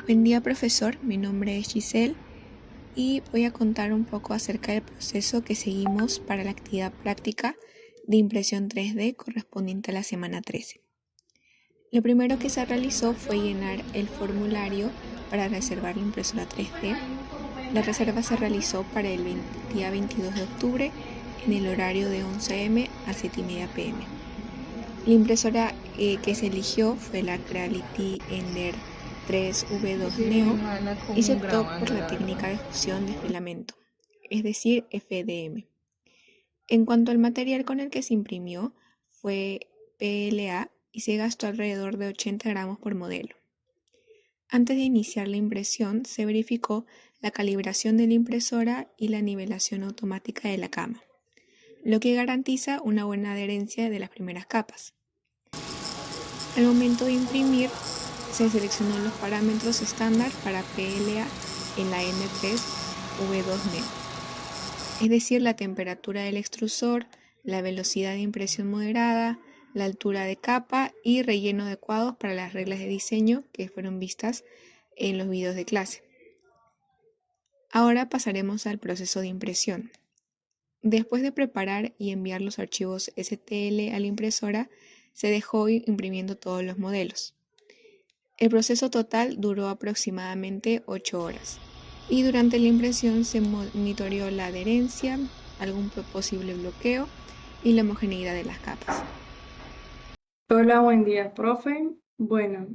Buen día, profesor. Mi nombre es Giselle y voy a contar un poco acerca del proceso que seguimos para la actividad práctica de impresión 3D correspondiente a la semana 13. Lo primero que se realizó fue llenar el formulario para reservar la impresora 3D. La reserva se realizó para el día 22 de octubre en el horario de 11 a.m. a 7:30 p.m. La impresora que se eligió fue la Creality Ender 3V2 Neo y se optó por la técnica de fusión de filamento, es decir, FDM. En cuanto al material con el que se imprimió, fue PLA y se gastó alrededor de 80 gramos por modelo. Antes de iniciar la impresión, se verificó la calibración de la impresora y la nivelación automática de la cama, lo que garantiza una buena adherencia de las primeras capas. Al momento de imprimir, se seleccionó los parámetros estándar para PLA en la N3V2 Neo, es decir, la temperatura del extrusor, la velocidad de impresión moderada, la altura de capa y relleno adecuados para las reglas de diseño que fueron vistas en los videos de clase. Ahora pasaremos al proceso de impresión. Después de preparar y enviar los archivos STL a la impresora, se dejó imprimiendo todos los modelos. El proceso total duró aproximadamente 8 horas y durante la impresión se monitoreó la adherencia, algún posible bloqueo y la homogeneidad de las capas. Hola, buen día, profe. Bueno,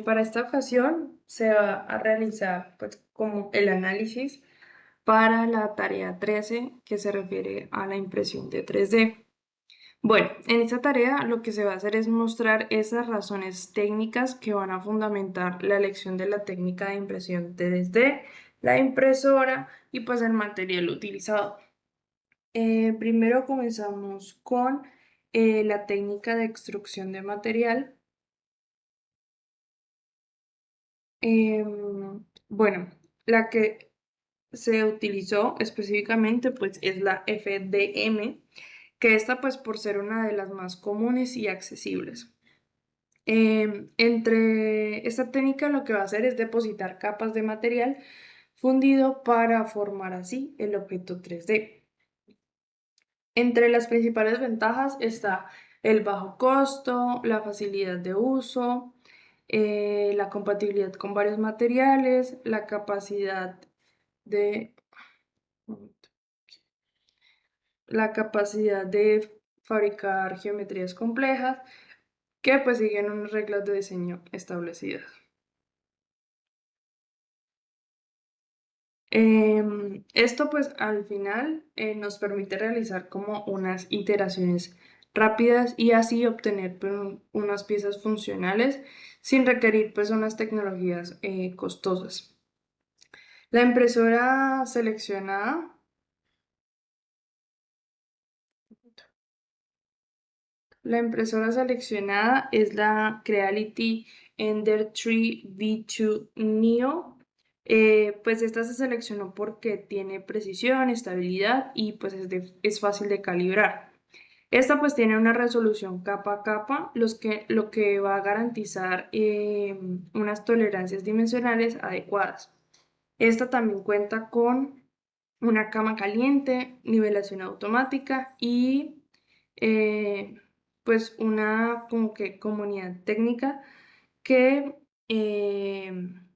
para esta ocasión se va a realizar pues como el análisis para la tarea 13 que se refiere a la impresión de 3D. Bueno, en esta tarea lo que se va a hacer es mostrar esas razones técnicas que van a fundamentar la elección de la técnica de impresión 3D, la impresora y pues el material utilizado. Primero comenzamos con la técnica de extrusión de material. Bueno, la que se utilizó específicamente pues es la FDM, que esta pues por ser una de las más comunes y accesibles. Entre esta técnica lo que va a hacer es depositar capas de material fundido para formar así el objeto 3D. Entre las principales ventajas está el bajo costo, la facilidad de uso, la compatibilidad con varios materiales, de, la capacidad de fabricar geometrías complejas que pues siguen unas reglas de diseño establecidas. Esto pues al final nos permite realizar como unas iteraciones rápidas y así obtener pues, unas piezas funcionales sin requerir pues unas tecnologías costosas. La impresora seleccionada es la Creality Ender 3 V2 Neo. Pues esta se seleccionó porque tiene precisión, estabilidad y pues es fácil de calibrar. Esta pues tiene una resolución capa a capa, lo que va a garantizar unas tolerancias dimensionales adecuadas. Esta también cuenta con una cama caliente, nivelación automática y eh, pues una como que comunidad técnica que eh,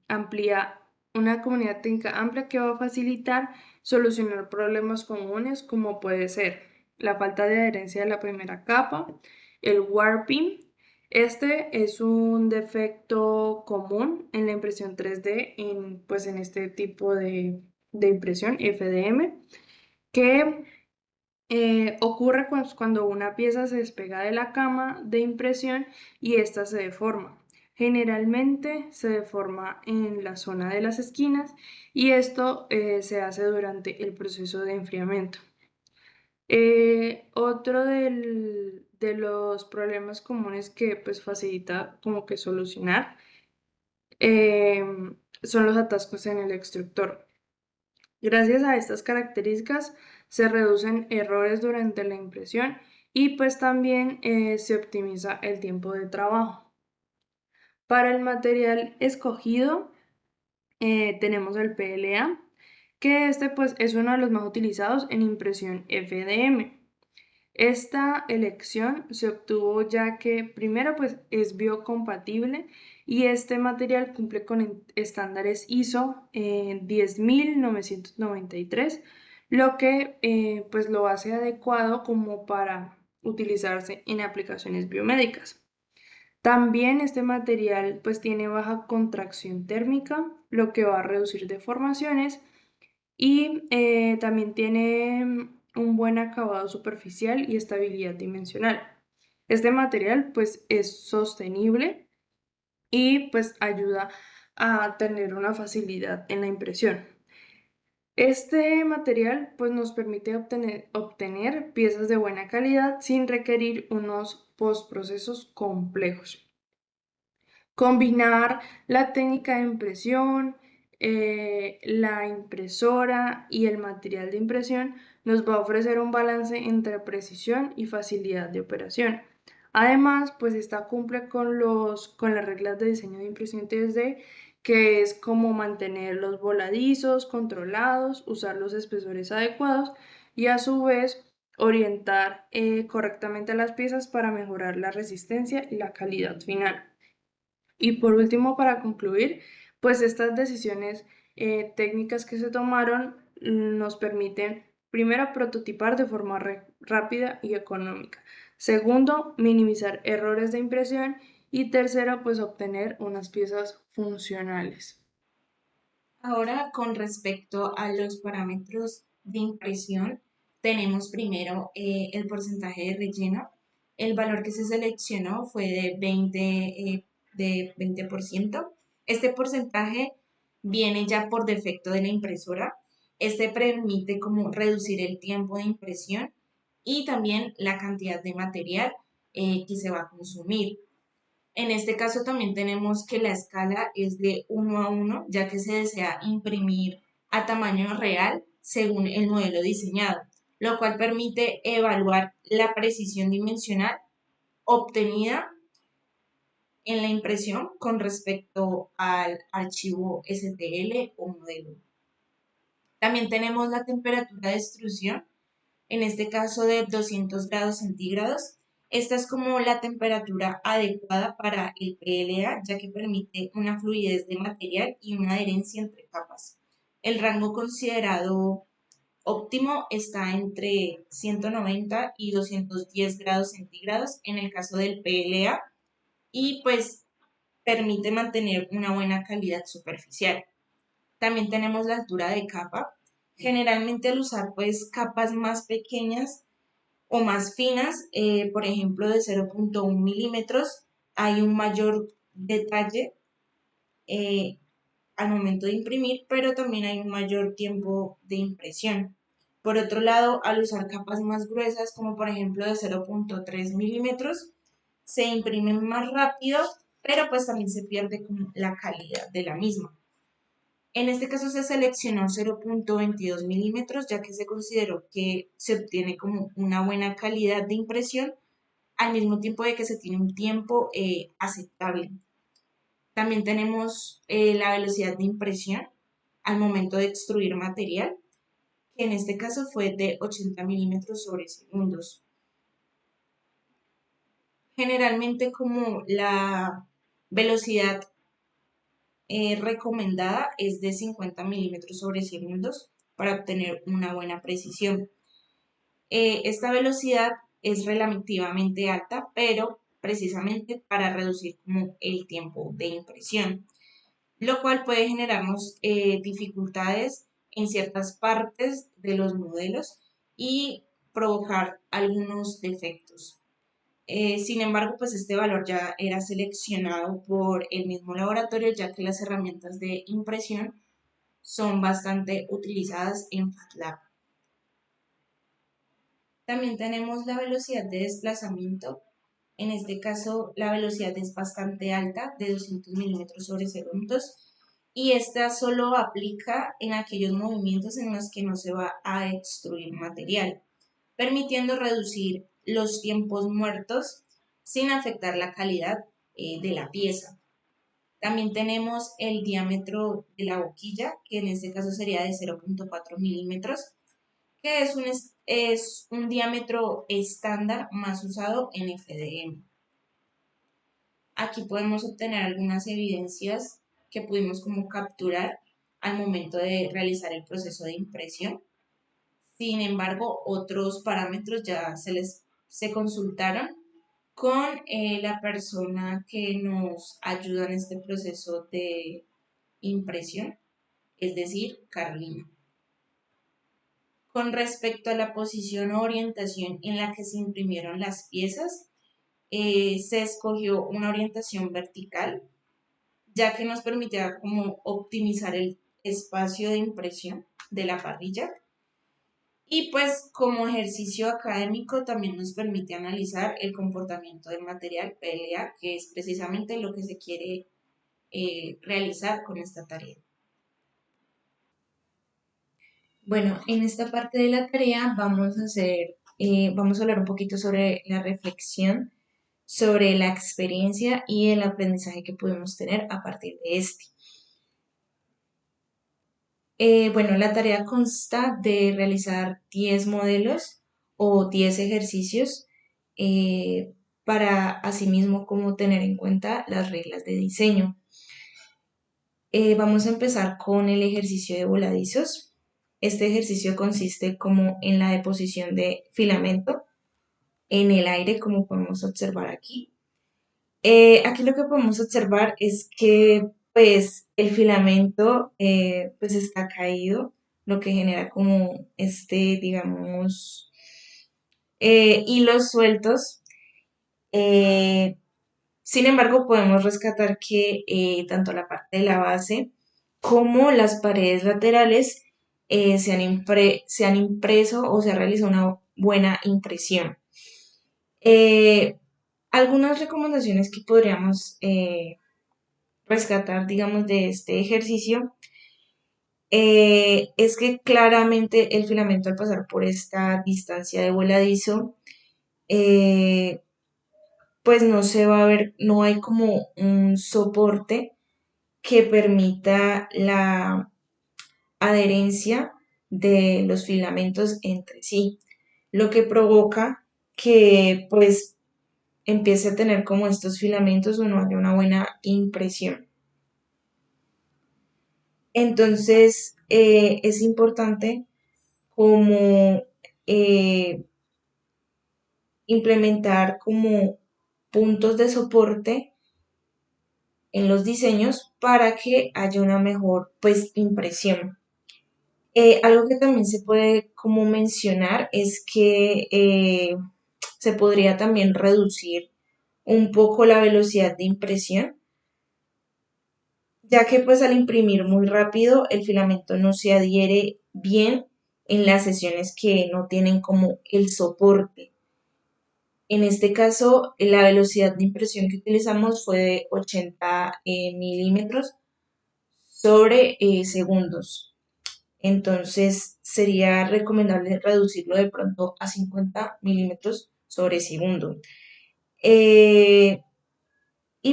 amplía una comunidad técnica amplia que va a facilitar solucionar problemas comunes como puede ser la falta de adherencia de la primera capa, el warping. Este es un defecto común en la impresión 3D pues en este tipo de impresión FDM que ocurre cuando una pieza se despega de la cama de impresión y ésta se deforma. Generalmente se deforma en la zona de las esquinas y esto se hace durante el proceso de enfriamiento. Otro de los problemas comunes que pues facilita como que solucionar son los atascos en el extractor. Gracias a estas características se reducen errores durante la impresión y pues también se optimiza el tiempo de trabajo. Para el material escogido tenemos el PLA, que este pues es uno de los más utilizados en impresión FDM. Esta elección se obtuvo ya que primero pues es biocompatible y este material cumple con estándares ISO 10993, lo que pues lo hace adecuado como para utilizarse en aplicaciones biomédicas. También este material pues tiene baja contracción térmica, lo que va a reducir deformaciones y también tiene un buen acabado superficial y estabilidad dimensional. Este material pues es sostenible y pues ayuda a tener una facilidad en la impresión. Este material pues nos permite obtener piezas de buena calidad sin requerir unos postprocesos complejos. Combinar la técnica de impresión, la impresora y el material de impresión nos va a ofrecer un balance entre precisión y facilidad de operación. Además, pues esta cumple con las reglas de diseño de impresión 3D, que es como mantener los voladizos controlados, usar los espesores adecuados y a su vez orientar correctamente las piezas para mejorar la resistencia y la calidad final. Y por último, para concluir, pues estas decisiones técnicas que se tomaron nos permiten, primero, prototipar de forma rápida y económica. Segundo, minimizar errores de impresión. Y tercero, pues obtener unas piezas funcionales. Ahora, con respecto a los parámetros de impresión, tenemos primero el porcentaje de relleno. El valor que se seleccionó fue de 20%. Este porcentaje viene ya por defecto de la impresora. Este permite como reducir el tiempo de impresión y también la cantidad de material que se va a consumir. En este caso también tenemos que la escala es de 1:1, ya que se desea imprimir a tamaño real según el modelo diseñado, lo cual permite evaluar la precisión dimensional obtenida en la impresión con respecto al archivo STL o modelo. También tenemos la temperatura de extrusión, en este caso de 200 grados centígrados. Esta es como la temperatura adecuada para el PLA, ya que permite una fluidez de material y una adherencia entre capas. El rango considerado óptimo está entre 190 y 210 grados centígrados en el caso del PLA y pues permite mantener una buena calidad superficial. También tenemos la altura de capa. Generalmente al usar pues capas más pequeñas o más finas, por ejemplo de 0.1 milímetros, hay un mayor detalle eh, al momento de imprimir, pero también hay un mayor tiempo de impresión. Por otro lado, al usar capas más gruesas, como por ejemplo de 0.3 milímetros, se imprimen más rápido, pero pues también se pierde como la calidad de la misma. En este caso se seleccionó 0.22 milímetros, ya que se consideró que se obtiene como una buena calidad de impresión, al mismo tiempo de que se tiene un tiempo aceptable. También tenemos la velocidad de impresión al momento de extruir material, que en este caso fue de 80 milímetros sobre segundos. Generalmente como la velocidad recomendada es de 50 milímetros sobre segundos para obtener una buena precisión. Esta velocidad es relativamente alta, pero precisamente para reducir como el tiempo de impresión, lo cual puede generarnos dificultades en ciertas partes de los modelos y provocar algunos defectos. Sin embargo, pues este valor ya era seleccionado por el mismo laboratorio, ya que las herramientas de impresión son bastante utilizadas en FATLab. También tenemos la velocidad de desplazamiento. En este caso, la velocidad es bastante alta, de 200 milímetros sobre segundos, y esta solo aplica en aquellos movimientos en los que no se va a extruir material, permitiendo reducir los tiempos muertos sin afectar la calidad de la pieza. También tenemos el diámetro de la boquilla, que en este caso sería de 0,4 milímetros, que es un diámetro estándar más usado en FDM. Aquí podemos obtener algunas evidencias que pudimos como capturar al momento de realizar el proceso de impresión. Sin embargo, otros parámetros ya se consultaron con la persona que nos ayuda en este proceso de impresión, es decir, Carolina. Con respecto a la posición o orientación en la que se imprimieron las piezas, se escogió una orientación vertical, ya que nos permitía como optimizar el espacio de impresión de la parrilla. Y pues como ejercicio académico también nos permite analizar el comportamiento del material PLA, que es precisamente lo que se quiere realizar con esta tarea. Bueno, en esta parte de la tarea vamos a hablar un poquito sobre la reflexión, sobre la experiencia y el aprendizaje que pudimos tener a partir de este. Bueno, la tarea consta de realizar 10 modelos o 10 ejercicios para asimismo como tener en cuenta las reglas de diseño. Vamos a empezar con el ejercicio de voladizos. Este ejercicio consiste como en la deposición de filamento en el aire, como podemos observar aquí. Aquí lo que podemos observar es que pues el filamento pues está caído, lo que genera como digamos, hilos sueltos. Eh, Sin embargo, podemos rescatar que tanto la parte de la base como las paredes laterales se han impreso o se ha realizado una buena impresión. Eh, Algunas recomendaciones que podríamos rescatar, digamos, de este ejercicio es que claramente el filamento al pasar por esta distancia de voladizo, eh, pues no se va a ver, no hay como un soporte que permita la adherencia de los filamentos entre sí, lo que provoca que pues empiece a tener como estos filamentos o no haya una buena impresión. Entonces, es importante como implementar como puntos de soporte en los diseños para que haya una mejor pues impresión. Algo que también se puede como mencionar es que se podría también reducir un poco la velocidad de impresión, ya que pues al imprimir muy rápido el filamento no se adhiere bien en las sesiones que no tienen como el soporte. En este caso, la velocidad de impresión que utilizamos fue de 80 milímetros sobre segundos. Entonces, sería recomendable reducirlo de pronto a 50 milímetros sobre segundo. Y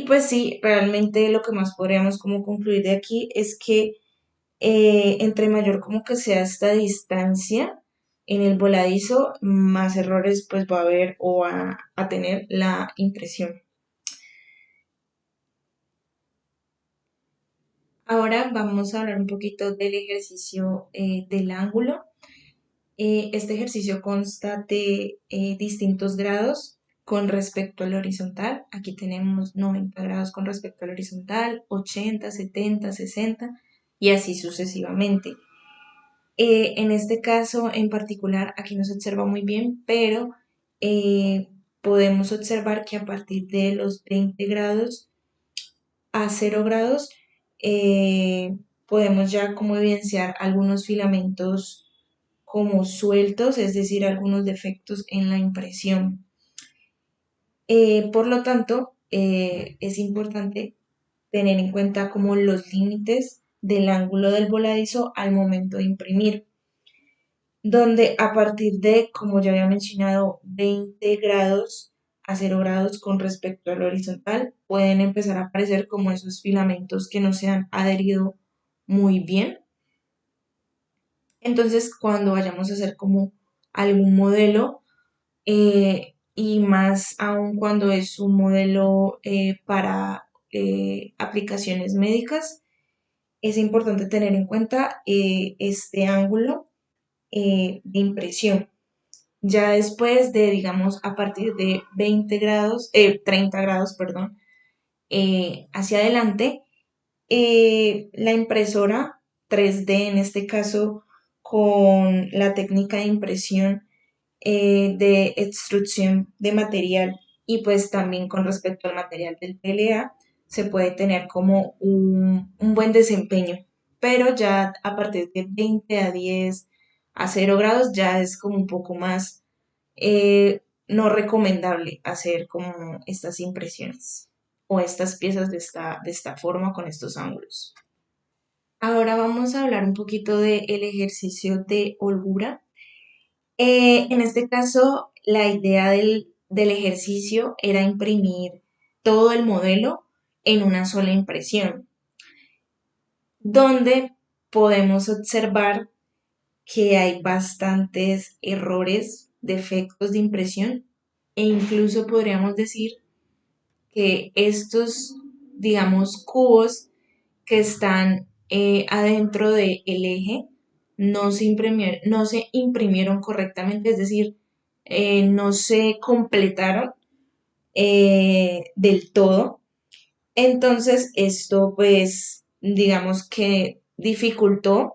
pues sí, realmente lo que más podríamos como concluir de aquí es que entre mayor como que sea esta distancia en el voladizo, más errores pues va a haber o va a tener la impresión. Ahora vamos a hablar un poquito del ejercicio del ángulo. Este ejercicio consta de distintos grados con respecto al horizontal. Aquí tenemos 90 grados con respecto al horizontal, 80, 70, 60 y así sucesivamente. En este caso en particular, aquí no se observa muy bien, pero podemos observar que a partir de los 20 grados a 0 grados, podemos ya como evidenciar algunos filamentos como sueltos, es decir, algunos defectos en la impresión. Por lo tanto, es importante tener en cuenta como los límites del ángulo del voladizo al momento de imprimir, donde a partir de, como ya había mencionado, 20 grados a 0 grados con respecto al horizontal, pueden empezar a aparecer como esos filamentos que no se han adherido muy bien. Entonces, cuando vayamos a hacer como algún modelo, y más aún cuando es un modelo para aplicaciones médicas, es importante tener en cuenta este ángulo de impresión. Ya después de, digamos, a partir de 20 grados, 30 grados, perdón, hacia adelante, la impresora 3D, en este caso con la técnica de impresión de extrusión de material y pues también con respecto al material del PLA, se puede tener como un buen desempeño, pero ya a partir de 20 a 10 a 0 grados ya es como un poco más no recomendable hacer como estas impresiones o estas piezas de esta forma con estos ángulos. Ahora vamos a hablar un poquito del ejercicio de holgura. En este caso, la idea del ejercicio era imprimir todo el modelo en una sola impresión, donde podemos observar que hay bastantes errores, defectos de impresión e incluso podríamos decir que estos, digamos, cubos que están adentro del eje no se imprimieron correctamente, es decir, no se completaron del todo. Entonces, esto pues, digamos que dificultó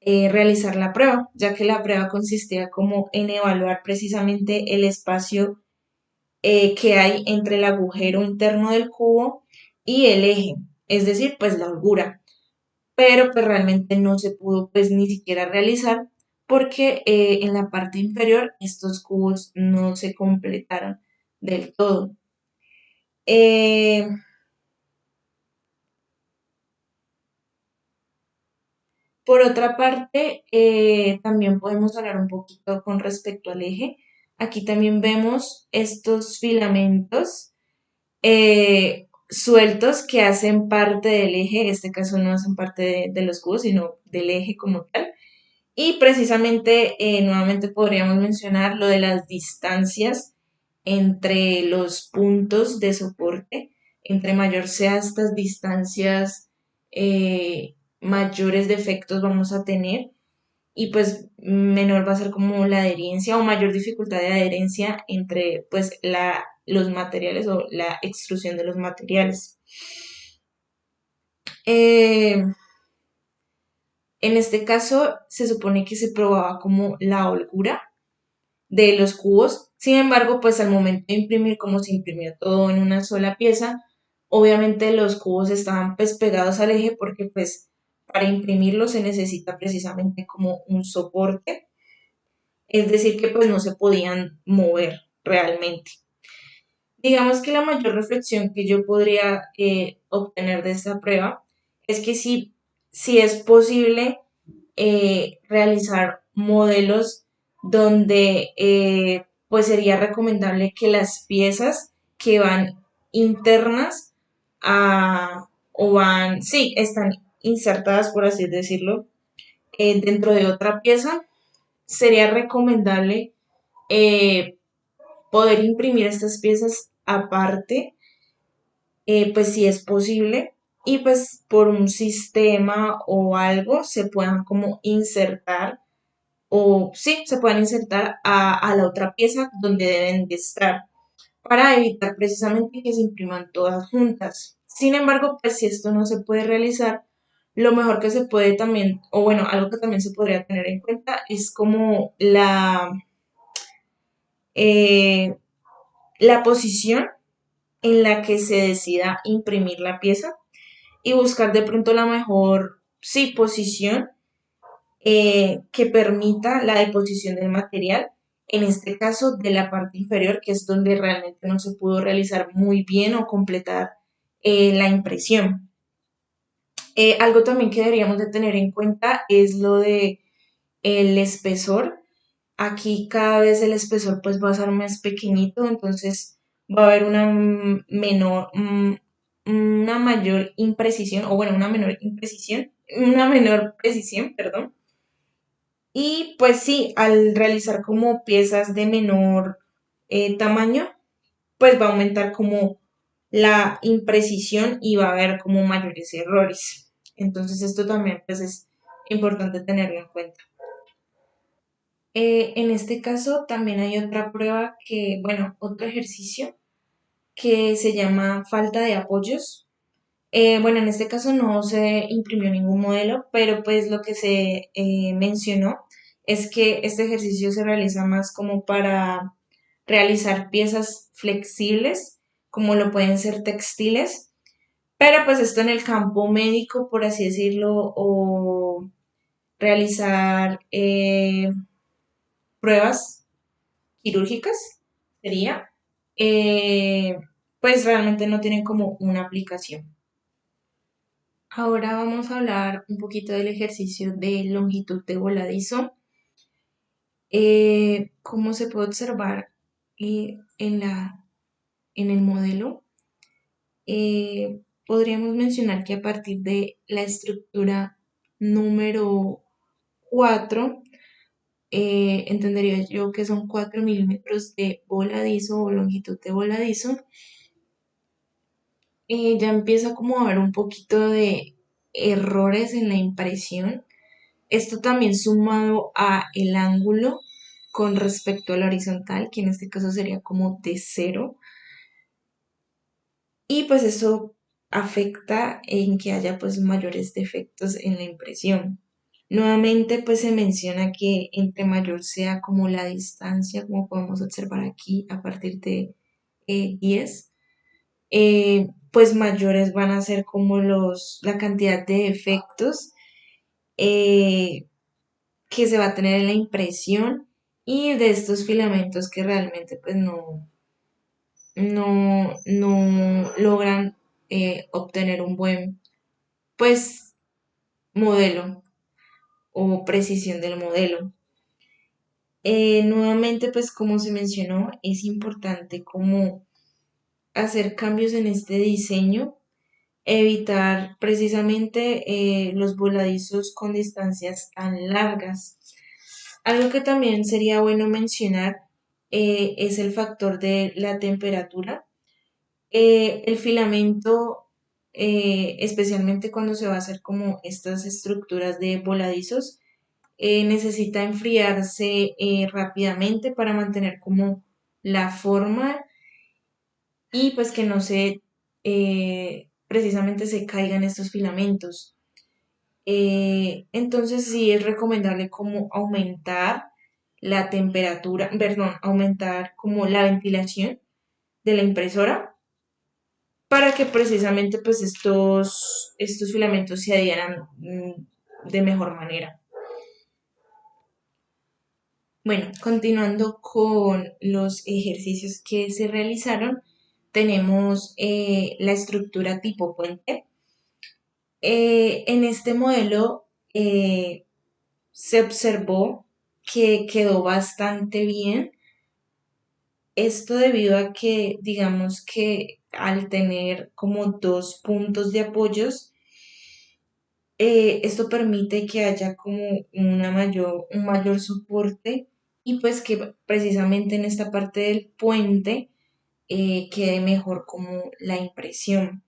realizar la prueba, ya que la prueba consistía como en evaluar precisamente el espacio que hay entre el agujero interno del cubo y el eje, es decir, pues la holgura. Pero pues realmente no se pudo pues ni siquiera realizar porque en la parte inferior estos cubos no se completaron del todo. Eh, por otra parte, también podemos hablar un poquito con respecto al eje. Aquí también vemos estos filamentos sueltos que hacen parte del eje, en este caso no hacen parte de los cubos, sino del eje como tal. Y precisamente, nuevamente podríamos mencionar lo de las distancias entre los puntos de soporte. Entre mayor sean estas distancias, mayores defectos vamos a tener y pues menor va a ser como la adherencia o mayor dificultad de adherencia entre pues los materiales o la extrusión de los materiales. Eh, en este caso se supone que se probaba como la holgura de los cubos. Sin embargo, pues al momento de imprimir, como se imprimió todo en una sola pieza, obviamente los cubos estaban pues pegados al eje porque pues para imprimirlos se necesita precisamente como un soporte, es decir, que pues no se podían mover realmente. Digamos que la mayor reflexión que yo podría obtener de esta prueba es que si es posible realizar modelos donde pues sería recomendable que las piezas que van internas o van, sí, están insertadas, por así decirlo, dentro de otra pieza, sería recomendable eh, poder imprimir estas piezas aparte, pues si es posible, y pues por un sistema o algo se puedan como insertar o sí, se puedan insertar a la otra pieza donde deben de estar para evitar precisamente que se impriman todas juntas. Sin embargo, pues si esto no se puede realizar, lo mejor que se puede también, o bueno, algo que también se podría tener en cuenta es como eh, la posición en la que se decida imprimir la pieza y buscar de pronto la mejor, sí, posición que permita la deposición del material, en este caso de la parte inferior, que es donde realmente no se pudo realizar muy bien o completar la impresión. Algo también que deberíamos de tener en cuenta es lo de el espesor Aquí cada vez el espesor pues va a ser más pequeñito, entonces va a haber una mayor imprecisión, o bueno, una menor precisión, perdón. Y pues sí, al realizar como piezas de menor tamaño, pues va a aumentar como la imprecisión y va a haber como mayores errores. Entonces esto también pues es importante tenerlo en cuenta. En este caso también hay otra prueba que, bueno, otro ejercicio que se llama falta de apoyos. Bueno, en este caso no se imprimió ningún modelo, pero pues lo que se mencionó es que este ejercicio se realiza más como para realizar piezas flexibles, como lo pueden ser textiles, pero pues esto en el campo médico, por así decirlo, o realizar pruebas quirúrgicas, sería, eh, pues realmente no tienen como una aplicación. Ahora vamos a hablar un poquito del ejercicio de longitud de voladizo. Como se puede observar en el modelo, podríamos mencionar que a partir de la estructura número 4, entendería yo que son 4 milímetros de voladizo o longitud de voladizo, ya empieza como a haber un poquito de errores en la impresión. Esto también sumado a el ángulo con respecto a la horizontal, que en este caso sería como de cero. Y pues eso afecta en que haya pues mayores defectos en la impresión. Nuevamente pues se menciona que entre mayor sea como la distancia, como podemos observar aquí a partir de 10, pues mayores van a ser como la cantidad de defectos eh, que se va a tener en la impresión y de estos filamentos que realmente pues no logran obtener un buen pues modelo o precisión del modelo. Nuevamente pues como se mencionó es importante como hacer cambios en este diseño, evitar precisamente los voladizos con distancias tan largas. Algo que también sería bueno mencionar es el factor de la temperatura. El filamento, especialmente cuando se va a hacer como estas estructuras de voladizos, necesita enfriarse rápidamente para mantener como la forma y pues que no se precisamente se caigan estos filamentos. Entonces sí es recomendable como aumentar la temperatura, perdón, aumentar como la ventilación de la impresora para que precisamente pues estos filamentos se adhieran de mejor manera. Bueno, continuando con los ejercicios que se realizaron, tenemos la estructura tipo puente. En este modelo se observó que quedó bastante bien. Esto debido a que, digamos que al tener como dos puntos de apoyos, esto permite que haya como un mayor soporte y pues que precisamente en esta parte del puente quede mejor como la impresión.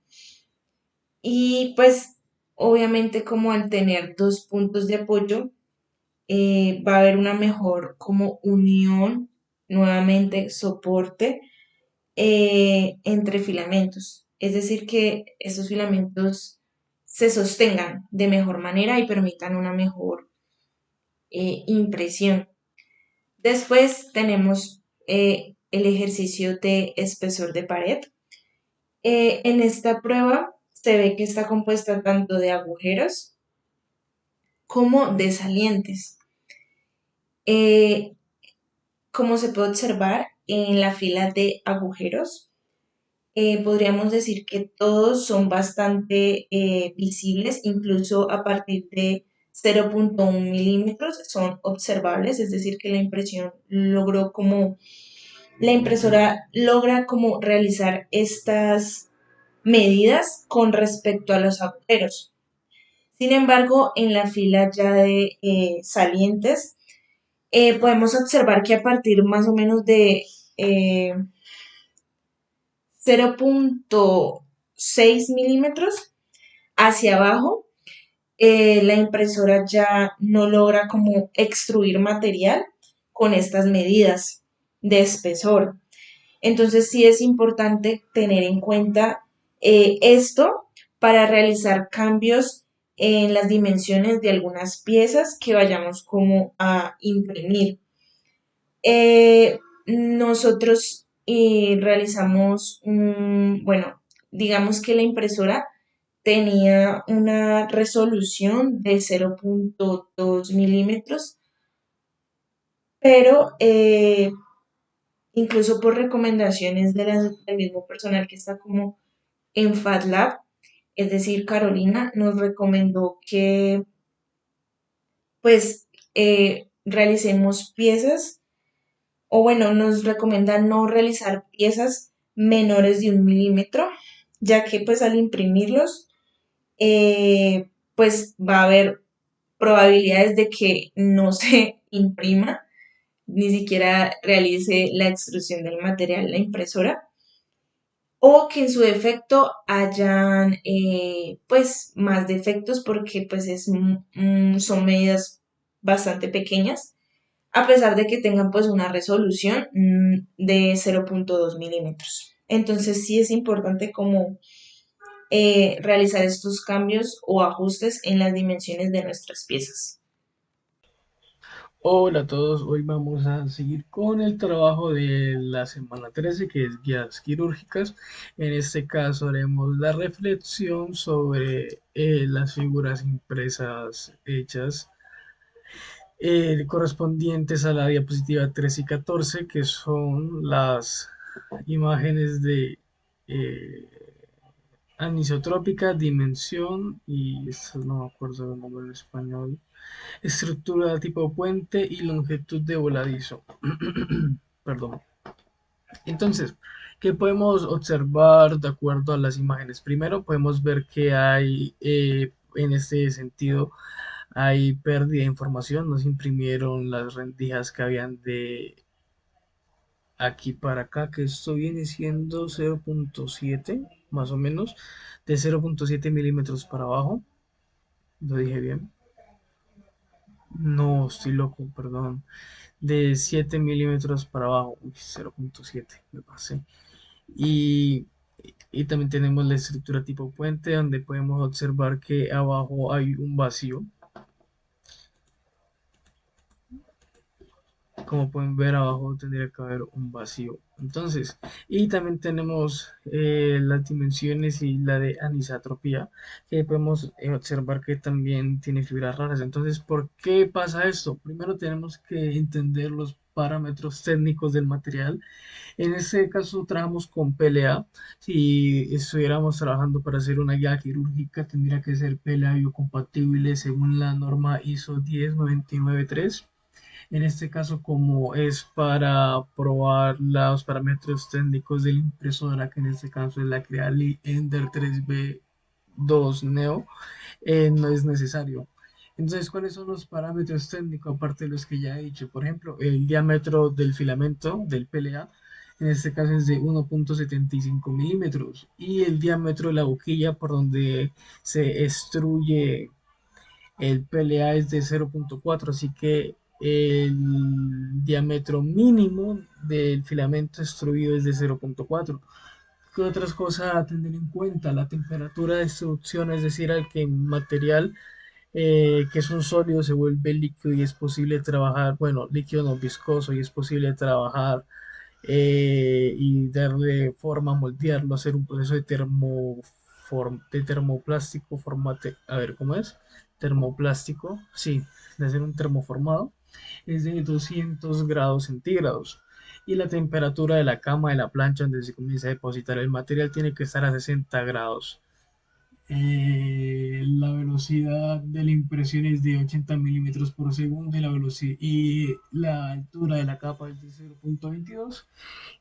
Y pues obviamente como al tener dos puntos de apoyo, va a haber una mejor como unión, nuevamente soporte entre filamentos. Es decir, que esos filamentos se sostengan de mejor manera y permitan una mejor impresión. Después tenemos el ejercicio de espesor de pared. En esta prueba se ve que está compuesta tanto de agujeros como de salientes. Eh, Como se puede observar en la fila de agujeros, podríamos decir que todos son bastante visibles, incluso a partir de 0,1 milímetros son observables, es decir, que la impresora logra como realizar estas medidas con respecto a los agujeros. Sin embargo, en la fila ya de salientes, podemos observar que a partir más o menos de 0,6 milímetros hacia abajo, la impresora ya no logra como extruir material con estas medidas de espesor. Entonces sí es importante tener en cuenta esto para realizar cambios en las dimensiones de algunas piezas que vayamos como a imprimir. Nosotros realizamos bueno, digamos que la impresora tenía una resolución de 0,2 milímetros, pero incluso por recomendaciones del mismo personal que está como en FatLab, es decir, Carolina nos recomendó que pues realicemos piezas, o bueno, nos recomienda no realizar piezas menores de 1 milímetro, ya que pues al imprimirlos, pues va a haber probabilidades de que no se imprima, ni siquiera realice la extrusión del material la impresora, o que en su defecto hayan pues más defectos porque pues son medidas bastante pequeñas, a pesar de que tengan pues una resolución de 0,2 milímetros. Entonces sí es importante como realizar estos cambios o ajustes en las dimensiones de nuestras piezas. Hola a todos, hoy vamos a seguir con el trabajo de la semana 13, que es guías quirúrgicas. En este caso haremos la reflexión sobre las figuras impresas hechas correspondientes a la diapositiva 13 y 14, que son las imágenes de eh, anisotrópica, dimensión, y esto no me acuerdo el nombre en español, estructura de tipo puente y longitud de voladizo. Perdón. Entonces, ¿qué podemos observar de acuerdo a las imágenes? Primero, podemos ver que hay, en este sentido, hay pérdida de información. No se imprimieron las rendijas que habían de aquí para acá, que esto viene siendo 0,7, más o menos, de 0,7 milímetros para abajo. Lo dije bien. No, estoy loco, perdón. De 7 milímetros para abajo. Uy, 0,7, me pasé. Y, y también tenemos la estructura tipo puente, donde podemos observar que abajo hay un vacío. Como pueden ver, abajo tendría que haber un vacío. Entonces, y también tenemos las dimensiones y la de anisotropía, que podemos observar que también tiene fibras raras. Entonces, ¿por qué pasa esto? Primero tenemos que entender los parámetros técnicos del material. En este caso trabajamos con PLA. Si estuviéramos trabajando para hacer una guía quirúrgica, tendría que ser PLA biocompatible según la norma ISO 10993. En este caso, como es para probar los parámetros técnicos de la impresora, que en este caso es la Creality Ender 3B2 Neo, no es necesario. Entonces, ¿cuáles son los parámetros técnicos aparte de los que ya he dicho? Por ejemplo, el diámetro del filamento del PLA, en este caso es de 1,75 milímetros, y el diámetro de la boquilla por donde se extruye el PLA es de 0,4, así que el diámetro mínimo del filamento extruido es de 0,4. ¿Qué otras cosas a tener en cuenta? La temperatura de extrusión, es decir, al que un material que es un sólido se vuelve líquido y es posible trabajar, bueno, líquido no viscoso, y es posible trabajar y darle forma, moldearlo, hacer un proceso de termoplástico, formate, a ver cómo es, termoplástico, sí, de hacer un termoformado, es de 200 grados centígrados. Y la temperatura de la cama de la plancha donde se comienza a depositar el material tiene que estar a 60 grados. La velocidad de la impresión es de 80 milímetros por segundo y la velocidad y la altura de la capa es de 0,22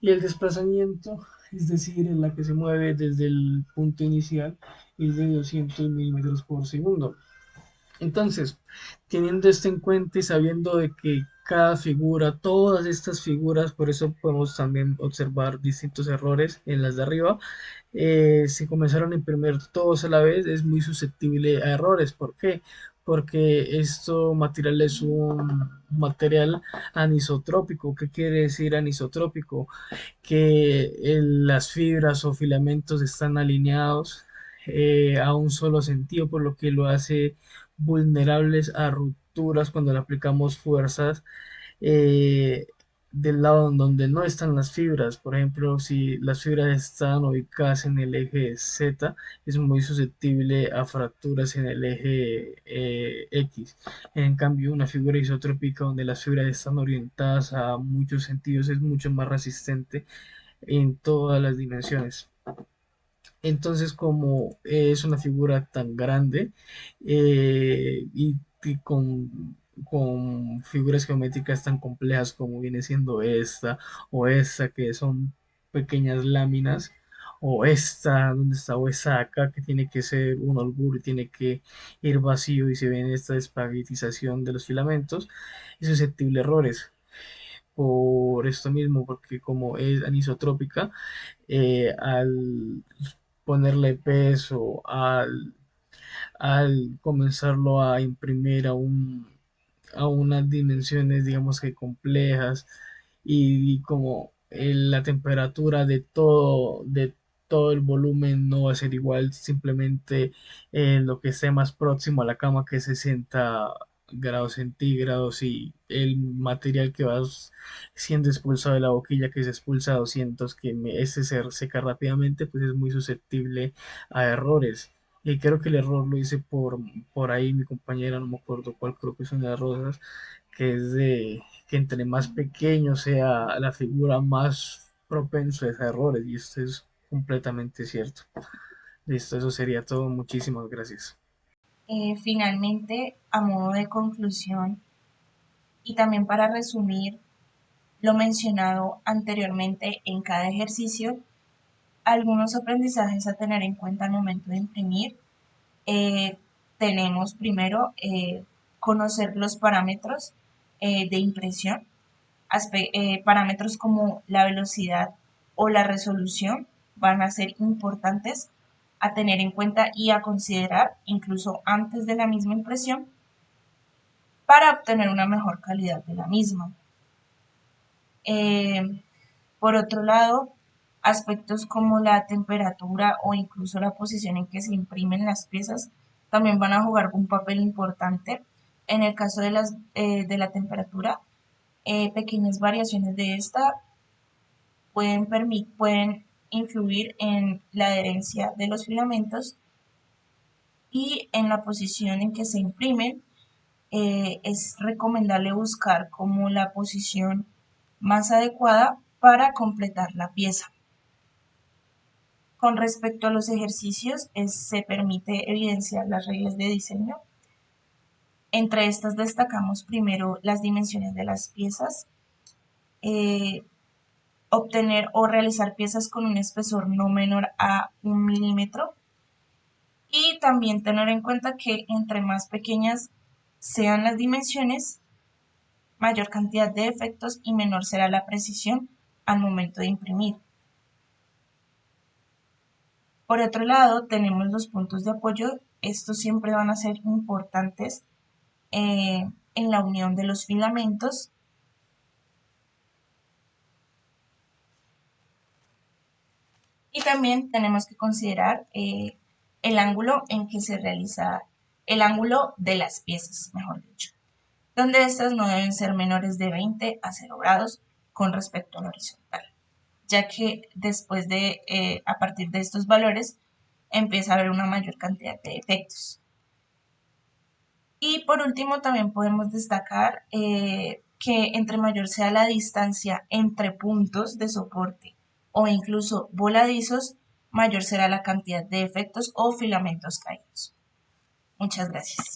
y el desplazamiento, es decir, en la que se mueve desde el punto inicial, es de 200 milímetros por segundo. Entonces, teniendo esto en cuenta y sabiendo de que cada figura, todas estas figuras, por eso podemos también observar distintos errores en las de arriba, si comenzaron a imprimir todos a la vez, es muy susceptible a errores. ¿Por qué? Porque esto material es un material anisotrópico. ¿Qué quiere decir anisotrópico? Que las fibras o filamentos están alineados a un solo sentido, por lo que lo hace vulnerables a rupturas cuando le aplicamos fuerzas eh, del lado en donde no están las fibras. Por ejemplo, si las fibras están ubicadas en el eje Z, es muy susceptible a fracturas en el eje X. En cambio, una figura isotrópica donde las fibras están orientadas a muchos sentidos es mucho más resistente en todas las dimensiones. Entonces, como es una figura tan grande y con figuras geométricas tan complejas como viene siendo esta o esta, que son pequeñas láminas, o esta, donde está, o esa acá, que tiene que ser un holguro y tiene que ir vacío y se ve en esta despaguetización de los filamentos, es susceptible a errores. Por esto mismo, porque como es anisotrópica, al ponerle peso, al comenzarlo a imprimir a unas dimensiones, digamos que complejas, y como la temperatura de todo el volumen no va a ser igual, simplemente lo que esté más próximo a la cama, que es 60 grados centígrados, y el material que va siendo expulsado de la boquilla, que se expulsa a 200, ese se seca rápidamente, pues es muy susceptible a errores. Y creo que el error lo hice por ahí mi compañera, no me acuerdo cuál, creo que es una de rosas, que es de que entre más pequeño sea la figura, más propenso es a errores, y esto es completamente cierto. Listo, eso sería todo. Muchísimas gracias. Finalmente, a modo de conclusión y también para resumir lo mencionado anteriormente en cada ejercicio, algunos aprendizajes a tener en cuenta al momento de imprimir. eh, Tenemos primero conocer los parámetros de impresión, parámetros como la velocidad o la resolución van a ser importantes a tener en cuenta y a considerar incluso antes de la misma impresión para obtener una mejor calidad de la misma. Eh, por otro lado, aspectos como la temperatura o incluso la posición en que se imprimen las piezas también van a jugar un papel importante. En el caso de la temperatura, pequeñas variaciones de esta pueden influir en la adherencia de los filamentos y en la posición en que se imprimen. Es recomendable buscar como la posición más adecuada para completar la pieza. Con respecto a los ejercicios, se permite evidenciar las reglas de diseño. Entre estas destacamos primero las dimensiones de las piezas, eh, obtener o realizar piezas con un espesor no menor a 1 milímetro, y también tener en cuenta que entre más pequeñas sean las dimensiones, mayor cantidad de efectos y menor será la precisión al momento de imprimir. Por otro lado, tenemos los puntos de apoyo. Estos siempre van a ser importantes en la unión de los filamentos. Y también tenemos que considerar el ángulo en que se realiza, el ángulo de las piezas, mejor dicho, donde estas no deben ser menores de 20 a 0 grados con respecto al horizontal, ya que a partir de estos valores, empieza a haber una mayor cantidad de efectos. Y por último, también podemos destacar que entre mayor sea la distancia entre puntos de soporte o incluso voladizos, mayor será la cantidad de defectos o filamentos caídos. Muchas gracias.